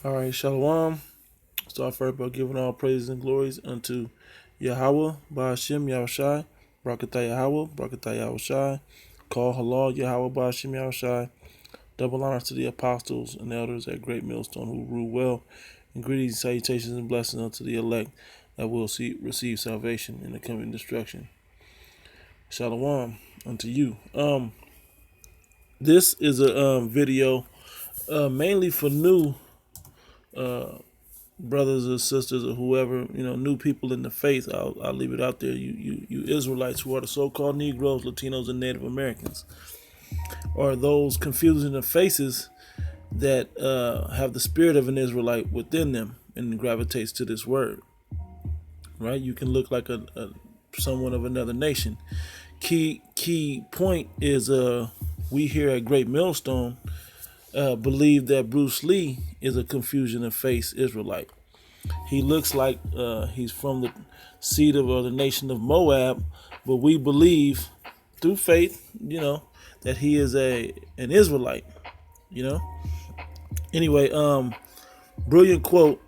All right, Shalom. Start first by giving all praises and glories unto Yahweh, Ba'ashem, Yahushai, Barakatah Yahweh, Barakatah Yahushai, Call Halal, Yahweh, Ba'ashem, Yahushai. Double honors to the apostles and elders at Great Millstone who rule well, and greetings, salutations, and blessings unto the elect that will receive salvation in the coming destruction. Shalom unto you. This is a video mainly for new brothers or sisters or whoever, new people in the faith. I'll leave it out there. You Israelites who are the so-called Negroes, Latinos, and Native Americans, or those confusing the faces that have the spirit of an Israelite within them and gravitates to this word. Right? You can look like a someone of another nation. Key point is we here at Great Millstone believe that Bruce Lee is a confusion of face Israelite. He looks like he's from the seed of or the nation of Moab, but we believe through faith, that he is an Israelite. Anyway, brilliant quote,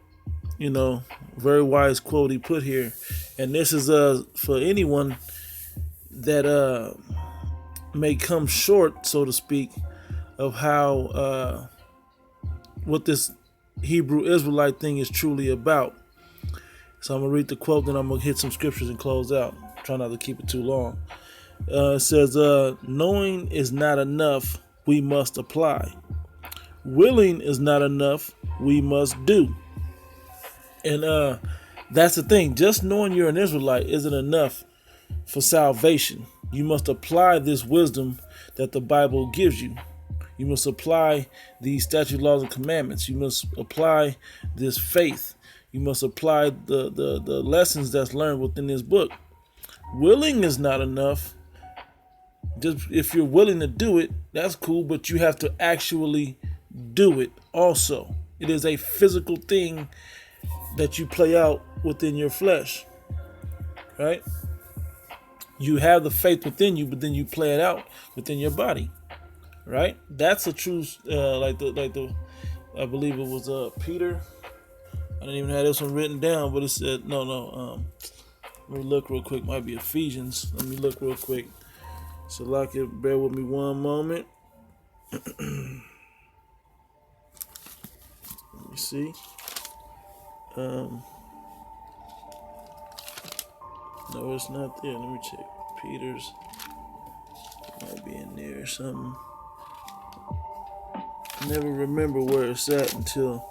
very wise quote he put here, and this is for anyone that may come short, so to speak, of how what this Hebrew Israelite thing is truly about. So I'm going to read the quote, then I'm going to hit some scriptures and close out. Try not to keep it too long. It says, knowing is not enough, we must apply. Willing is not enough, we must do. And that's the thing. Just knowing you're an Israelite isn't enough for salvation. You must apply this wisdom that the Bible gives you. You must apply these statute laws and commandments. You must apply this faith. You must apply the lessons that's learned within this book. Willing is not enough. Just if you're willing to do it, that's cool, but you have to actually do it also. It is a physical thing that you play out within your flesh, right? You have the faith within you, but then you play it out within your body. Right, that's a true, like the, I believe it was Peter. I didn't even have this one written down, but it said no. Let me look real quick. Might be Ephesians. Let me look real quick. So, like it, bear with me one moment. Let me see. No, it's not there. Let me check. Peter's might be in there or something. Never remember where it's at until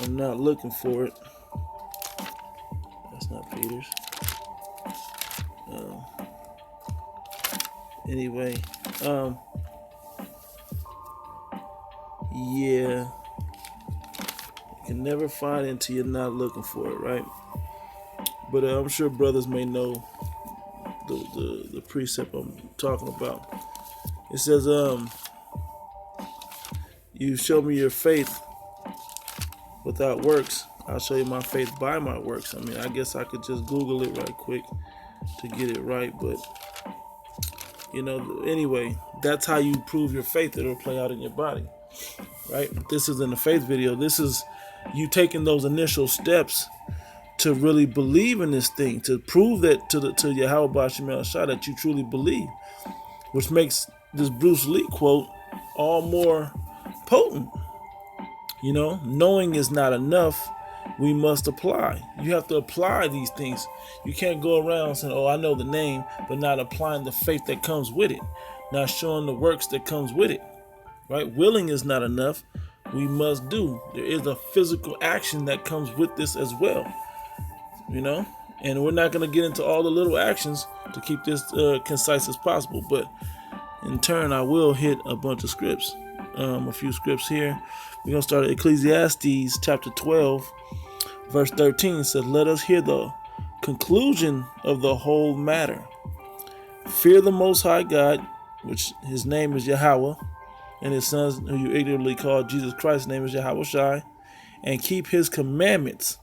I'm not looking for it. That's not Peter's. Anyway, yeah, you can never find it until you're not looking for it, right? But I'm sure brothers may know the precept I'm talking about. It says, you show me your faith without works, I'll show you my faith by my works. I mean, I guess I could just Google it right quick to get it right, but anyway, that's how you prove your faith. It'll play out in your body, right? This isn't a faith video. This is you taking those initial steps to really believe in this thing, to prove that to Yahweh Ba'ashem Yahushai that you truly believe, which makes this Bruce Lee quote all more potent. Knowing is not enough, we must apply. You have to apply these things. You can't go around saying, oh, I know the name, but not applying the faith that comes with it, not showing the works that comes with it, right? Willing is not enough, we must do. There is a physical action that comes with this as well, and we're not going to get into all the little actions to keep this concise as possible, but in turn I will hit a bunch of scripts. A few scripts here. We're going to start at Ecclesiastes chapter 12, verse 13. It says, let us hear the conclusion of the whole matter. Fear the Most High God, which his name is Yahweh, and his sons, who you ignorantly call Jesus Christ, name is Yahushai, and keep his commandments,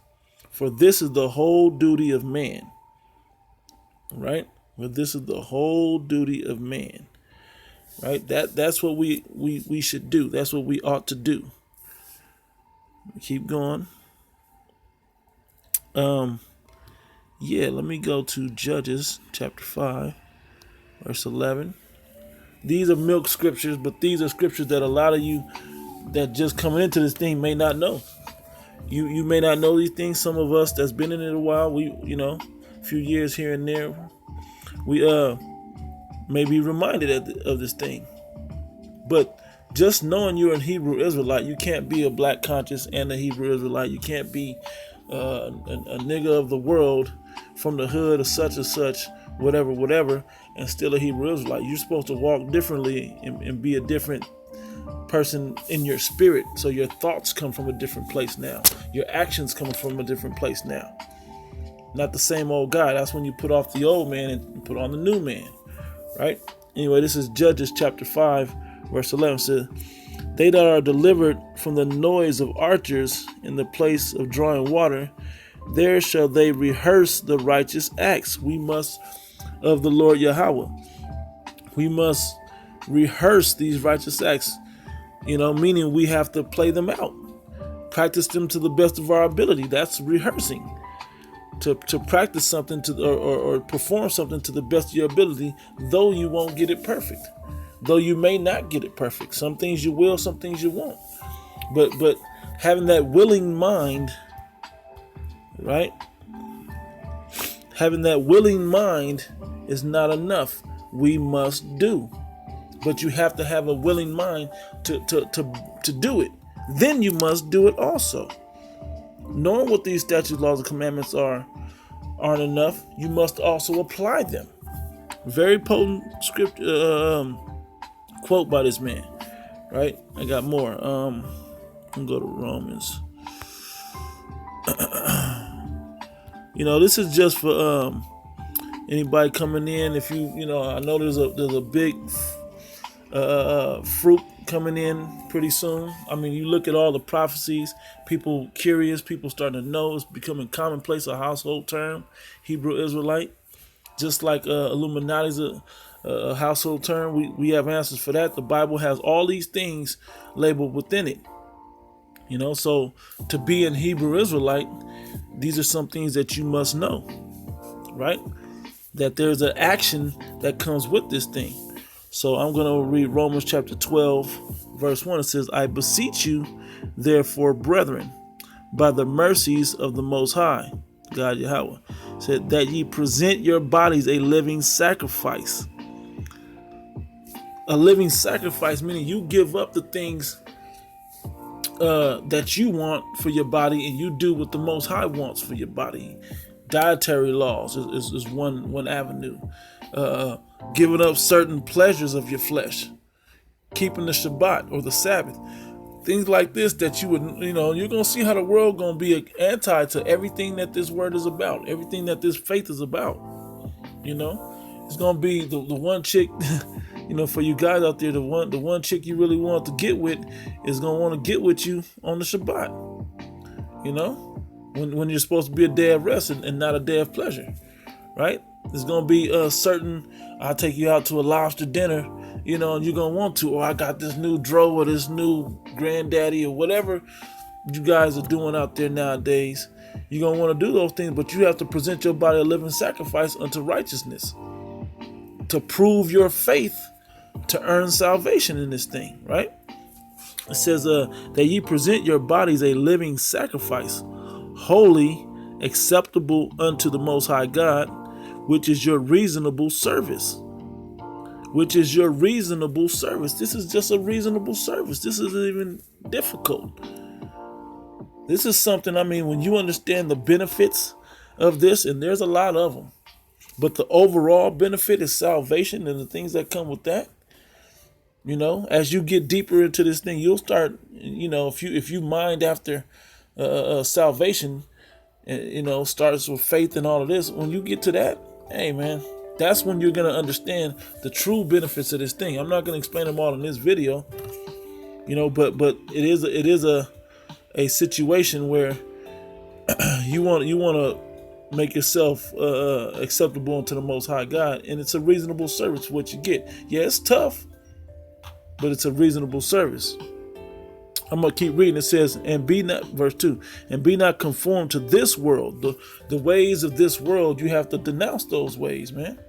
for this is the whole duty of man. Right? For this is the whole duty of man. Right? That's what we should do. That's what we ought to do. Keep going. Let me go to Judges chapter 5, verse 11. These are milk scriptures, but these are scriptures that a lot of you that just coming into this thing may not know. You may not know these things. Some of us that's been in it a while, a few years here and there, we may be reminded of this thing. But just knowing you're a Hebrew Israelite, you can't be a black conscious and a Hebrew Israelite. You can't be a nigga of the world from the hood of such and such, whatever, and still a Hebrew Israelite. You're supposed to walk differently and be a different person in your spirit. So your thoughts come from a different place now. Your actions come from a different place now. Not the same old guy. That's when you put off the old man and put on the new man, right? Anyway, this is Judges chapter 5, verse 11 says, they that are delivered from the noise of archers in the place of drawing water, there shall they rehearse the righteous acts. We must, of the Lord Yahweh, we must rehearse these righteous acts, meaning we have to play them out, practice them to the best of our ability. That's rehearsing. To practice something or perform something to the best of your ability, though you won't get it perfect. Though you may not get it perfect. Some things you will, some things you won't. But having that willing mind, right? Having that willing mind is not enough. We must do. But you have to have a willing mind to do it. Then you must do it also. Knowing what these statutes, laws, and commandments aren't enough. You must also apply them. Very potent script quote by this man, right? I got more. I'm gonna go to Romans. This is just for anybody coming in. If I know there's a big fruit coming in pretty soon. I mean, you look at all the prophecies, people curious, people starting to know. It's becoming commonplace, a household term, Hebrew Israelite. Just like Illuminati's a household term, we have answers for that. The Bible has all these things labeled within it. So to be an Hebrew Israelite, these are some things that you must know, right? That there's an action that comes with this thing. So I'm going to read Romans chapter 12, verse 1. It says, I beseech you, therefore, brethren, by the mercies of the Most High, God Yahweh, said that ye present your bodies a living sacrifice. A living sacrifice, meaning you give up the things that you want for your body and you do what the Most High wants for your body. Dietary laws is one avenue. Giving up certain pleasures of your flesh, keeping the Shabbat or the Sabbath, things like this that you would, you're going to see how the world going to be anti to everything that this word is about, everything that this faith is about. It's going to be the one chick, for you guys out there, the one chick you really want to get with is going to want to get with you on the Shabbat, when you're supposed to be a day of rest and not a day of pleasure, right? There's going to be a certain, I'll take you out to a lobster dinner, and you're going to want to, or I got this new dro or this new granddaddy or whatever you guys are doing out there nowadays. You're going to want to do those things, but you have to present your body a living sacrifice unto righteousness to prove your faith, to earn salvation in this thing, right? It says that ye present your bodies a living sacrifice, holy, acceptable unto the Most High God, which is your reasonable service. Which is your reasonable service. This is just a reasonable service. This isn't even difficult. This is something, when you understand the benefits of this, and there's a lot of them, but the overall benefit is salvation and the things that come with that. As you get deeper into this thing, you'll start, if you mind after salvation, starts with faith and all of this. When you get to that, hey man, that's when you're going to understand the true benefits of this thing. I'm not going to explain them all in this video, but it is a situation where you want to make yourself acceptable unto the Most High God, and it's a reasonable service for what you get. Yeah, it's tough, but it's a reasonable service. I'm going to keep reading. It says, and be not, verse 2, and be not conformed to this world. The ways of this world, you have to denounce those ways, man.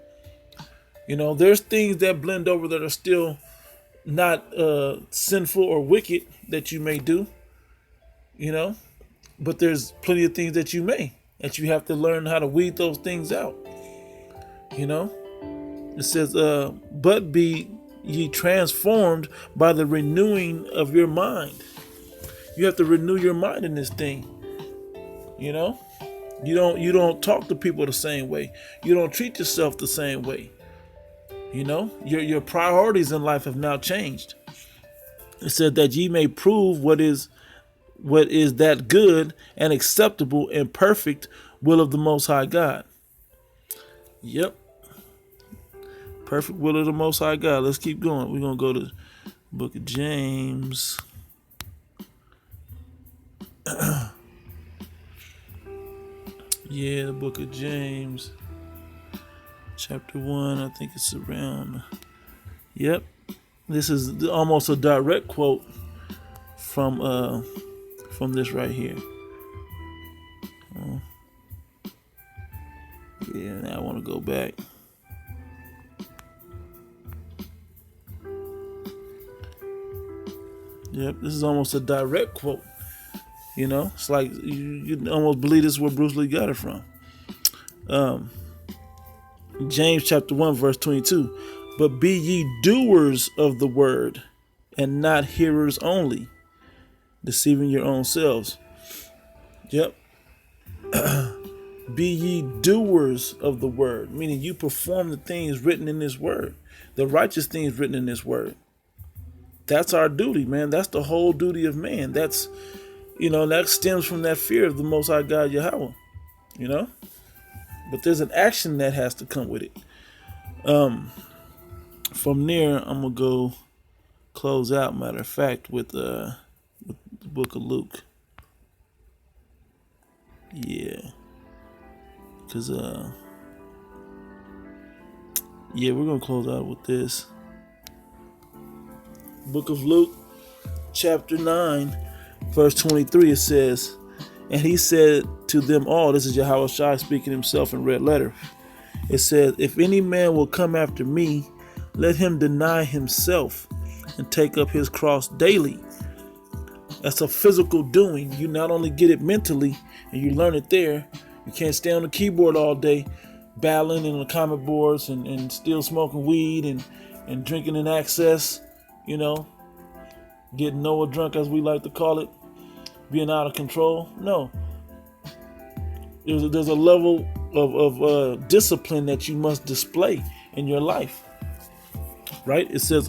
There's things that blend over that are still not sinful or wicked that you may do, but there's plenty of things that you have to learn how to weed those things out. It says, but be ye transformed by the renewing of your mind. You have to renew your mind in this thing. You don't talk to people the same way. You don't treat yourself the same way. Your priorities in life have now changed. It said that ye may prove what is that good and acceptable and perfect will of the Most High God. Yep. Perfect will of the Most High God. Let's keep going. We're going to go to the book of James. The book of James. Chapter 1, I think it's around. Yep. This is almost a direct quote from this right here. Now I want to go back. Yep, this is almost a direct quote. It's like you almost believe this is where Bruce Lee got it from. James chapter 1, verse 22. But be ye doers of the word, and not hearers only, deceiving your own selves. Yep. Be ye doers of the word, meaning you perform the things written in this word, the righteous things written in this word. That's our duty, man. That's the whole duty of man. That's, that stems from that fear of the Most High God Yahweh, But there's an action that has to come with it. From there, I'm going to go close out, matter of fact, with the book of Luke. Yeah. Because, we're going to close out with this. Book of Luke, chapter 9, verse 23, it says, and he said to them all, this is Yahweh Shai speaking himself in red letter. It says, if any man will come after me, let him deny himself and take up his cross daily. That's a physical doing. You not only get it mentally and you learn it there. You can't stay on the keyboard all day battling in the comic boards and still smoking weed and drinking in excess, getting Noah drunk, as we like to call it, being out of control. No. There's a level of discipline that you must display in your life. Right? It says,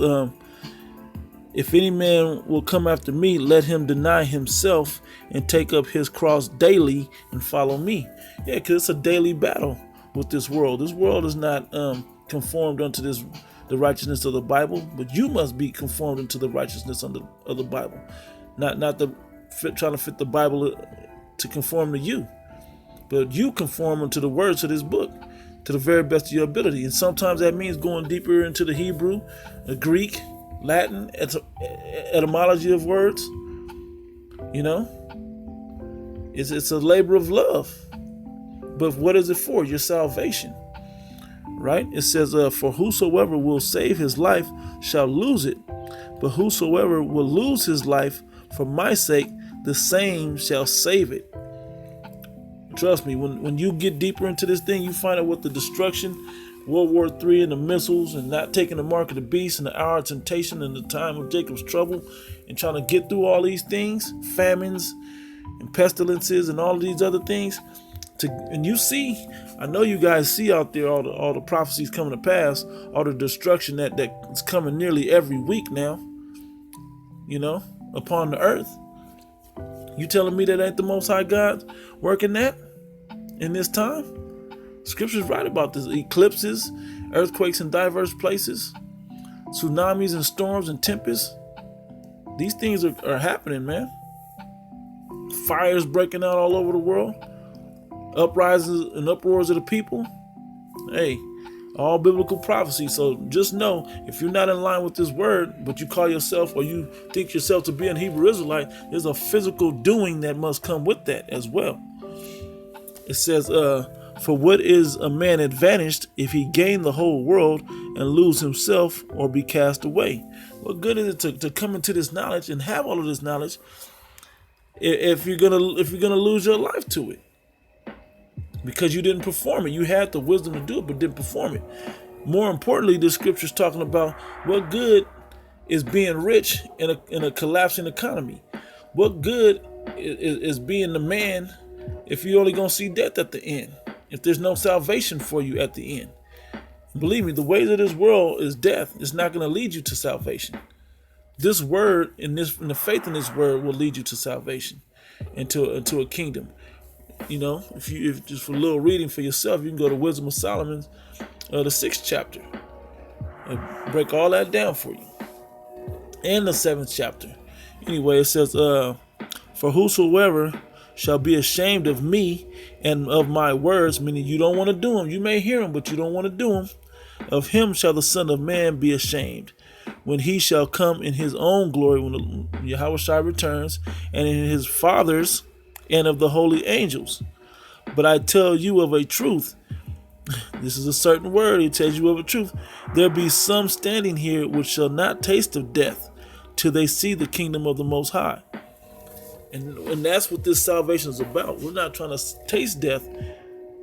if any man will come after me, let him deny himself and take up his cross daily and follow me. Yeah, because it's a daily battle with this world. This world is not conformed unto the righteousness of the Bible, but you must be conformed into the righteousness of the Bible. Not trying to fit the Bible to conform to you, but you conform unto the words of this book to the very best of your ability. And sometimes that means going deeper into the Hebrew, the Greek, Latin, etymology of words. It's a labor of love. But what is it for? Your salvation. Right? It says, for whosoever will save his life shall lose it. But whosoever will lose his life for my sake, the same shall save it. Trust me, when you get deeper into this thing, you find out what the destruction, World War III and the missiles and not taking the mark of the beast and the hour of temptation and the time of Jacob's trouble and trying to get through all these things, famines and pestilences and all of these other things. And you see, I know you guys see out there all the prophecies coming to pass, all the destruction that is coming nearly every week now, upon the earth. You telling me that ain't the Most High God working that in this time? Scripture's right about this. Eclipses, earthquakes in diverse places, tsunamis and storms and tempests. These things are happening, man. Fires breaking out all over the world. Uprisings and uproars of the people. Hey, All biblical prophecy. So just know, if you're not in line with this word, but you call yourself, or you think yourself to be an Hebrew Israelite, there's a physical doing that must come with that as well. It says, for what is a man advantaged if he gain the whole world and lose himself or be cast away? What good is it to come into this knowledge and have all of this knowledge if you're gonna lose your life to it? Because you didn't perform it. You had the wisdom to do it, but didn't perform it. More importantly, the scripture's talking about what good is being rich in a collapsing economy. What good is being the man if you're only going to see death at the end, if there's no salvation for you at the end? Believe me, the ways of this world is death. It's not going to lead you to salvation. This word and the faith in this word will lead you to salvation, into a kingdom. You know, if just for a little reading for yourself, you can go to Wisdom of Solomon, the 6th chapter, and break all that down for you. And the 7th chapter. Anyway, it says, for whosoever shall be ashamed of me and of my words, meaning you don't want to do them. You may hear them, but you don't want to do them. Of him shall the Son of Man be ashamed, when he shall come in his own glory, when Yahushua returns, and in his Father's and of the holy angels. But I tell you of a truth, this is a certain word, he tells you of a truth, there be some standing here which shall not taste of death till they see the kingdom of the Most High. And that's what this salvation is about. We're not trying to taste death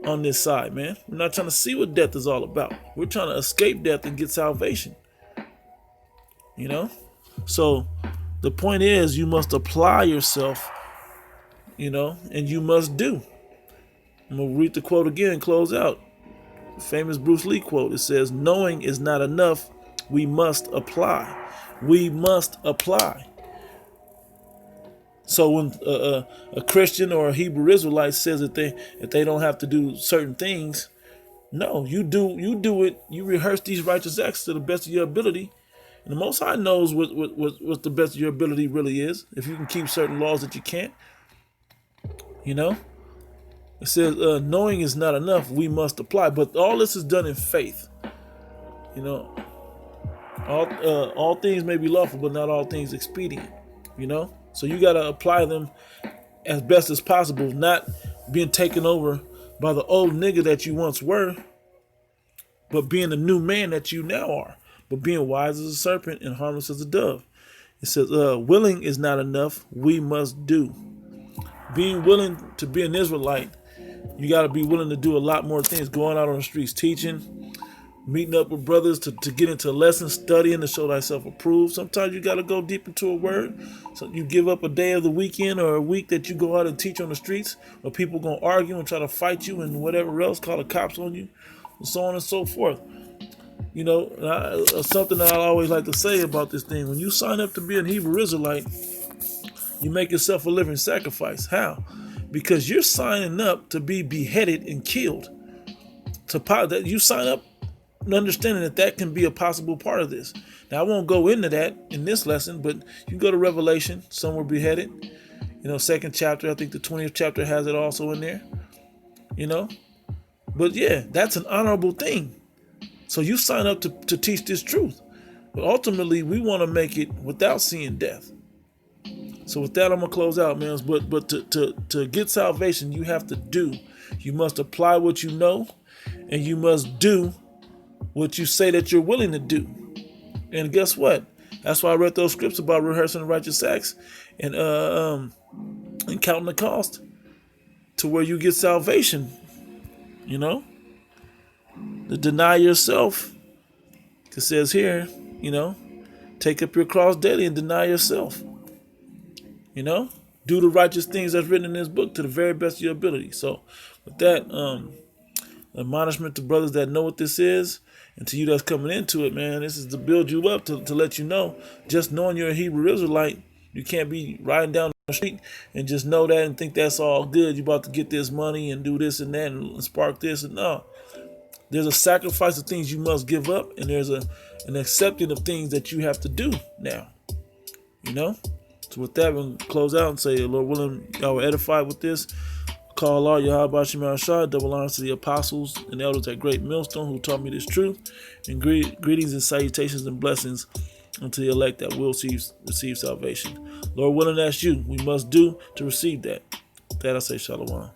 on this side, man. We're not trying to see what death is all about. We're trying to escape death and get salvation. You know? So the point is, you must apply yourself, you know, and you must do. I'm going to read the quote again and close out. The famous Bruce Lee quote. It says, knowing is not enough. We must apply. We must apply. So when a Christian or a Hebrew Israelite says that they don't have to do certain things, no, you do it. You rehearse these righteous acts to the best of your ability. And the Most High knows what the best of your ability really is. If you can keep certain laws that you can't. You know, it says, knowing is not enough. We must apply. But all this is done in faith. You know, all things may be lawful, but not all things expedient. You know, so you got to apply them as best as possible, not being taken over by the old nigga that you once were, but being the new man that you now are, but being wise as a serpent and harmless as a dove. It says, willing is not enough. We must do. Being willing to be an Israelite, you got to be willing to do a lot more things. Going out on the streets, teaching, meeting up with brothers to get into lessons, studying to show thyself approved. Sometimes you got to go deep into a word. So you give up a day of the weekend or a week that you go out and teach on the streets, where people going to argue and try to fight you and whatever else, call the cops on you, and so on and so forth. You know, something that I always like to say about this thing, when you sign up to be a Hebrew Israelite, you make yourself a living sacrifice. How? Because you're signing up to be beheaded and killed. You sign up understanding that can be a possible part of this. Now, I won't go into that in this lesson, but you go to Revelation, some were beheaded. You know, 2nd chapter, I think the 20th chapter has it also in there. You know? But yeah, that's an honorable thing. So you sign up to teach this truth. But ultimately, we want to make it without seeing death. So with that, I'm going to close out, man. But to get salvation, you have to do. You must apply what you know, and you must do what you say that you're willing to do. And guess what? That's why I read those scripts about rehearsing the righteous acts and counting the cost to where you get salvation. You know? To deny yourself. It says here, you know, take up your cross daily and deny yourself. You know, do the righteous things that's written in this book to the very best of your ability. So with that, admonishment to brothers that know what this is, and to you that's coming into it, man, this is to build you up, to let you know, just knowing you're a Hebrew Israelite, you can't be riding down the street and just know that and think that's all good. You're about to get this money and do this and that and spark this. And no, there's a sacrifice of things you must give up, and there's an accepting of things that you have to do now. You know? So with that, we'll close out and say, Lord willing, y'all were edified with this. Call all Yahweh Shema Shah, double honors to the apostles and elders at Great Millstone who taught me this truth, and greetings and salutations and blessings unto the elect that will receive salvation. Lord willing, that's you. We must do to receive that. With that I say shalom.